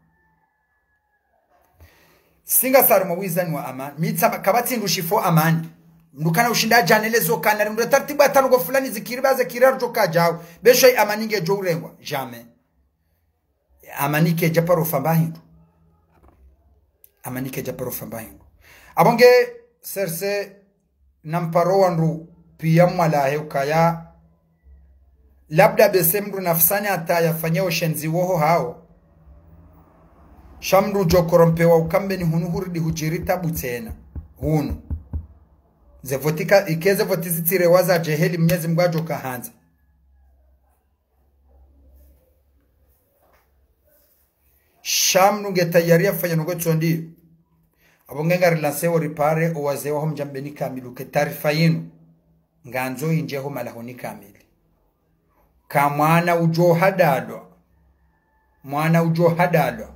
Speaker 1: singa saru mawizani wa amani mitaba kabati ndushifo amani ndukana ushinda janelezo kana ndo tartibu atanugo fulani zikiribaze kiraru joka jao besho amaninge jo urengwa jamais amanike japaro fambahindu abonge serse namparo wandu pia mwalahe ukaya labda besemru nafsani ataya fanyao shenzi woho hao shamru jokorompewa ukambeni hunu huridi hujirita butena hunu zevotika ikeze votizitire waza jeheli mnyezi mgwajo kahanza shamru ngetayaria fanya nugo tsondi abongenga rilansewo ripare owazewa ho mjambeni kamiluke taarifa yinu nganzo injeho malahoni kamili ka mwana ujo hadadwa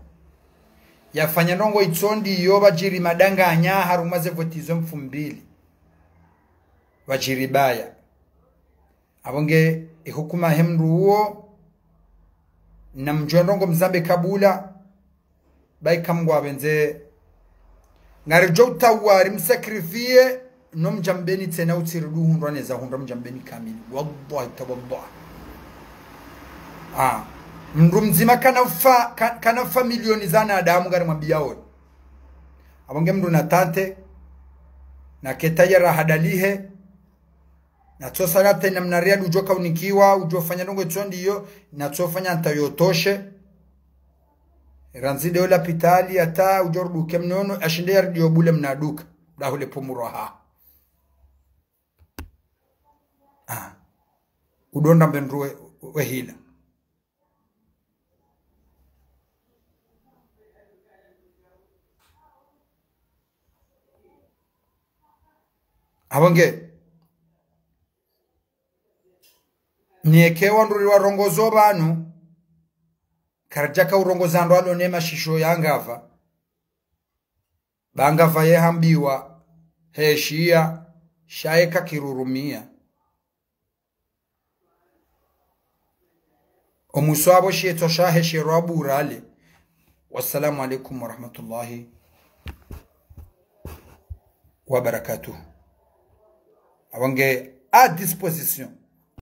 Speaker 1: yafanya nongo itsondi yo bajiri madanganya harumaze votizo mfumbili bajiri baya abonge ihukuma hemru uo na mjondongo mzambe kabula bai kamgwa benze ngari jota wari msakrifie no mjambeni tena utiridu hundwa neza hundwa mjambeni kamili wallahi tawallahi mndu mzima kanafa milioni zana adamu ngari mwambia we abonge mndu na tante na ketayara hadalihe na tosala tena mnaria ujoka unikiwa ujofanya ndongo tsondi yo na tsofanya ntayotoshe ranzide ola pitali ata ujordu kemnono ashinde yardio bule mnaduka dahule pomuraha udonda mbendruwe wehila abonge niekewa nduri warongozo banu karjaka urongozando alo nema shisho yangava bangava yehambiwa heshia shaeka kirurumia omuswabo sheto shahe shirabu urale. Wassalamu alaikum warahmatullahi wabarakatuh. Awange à disposition.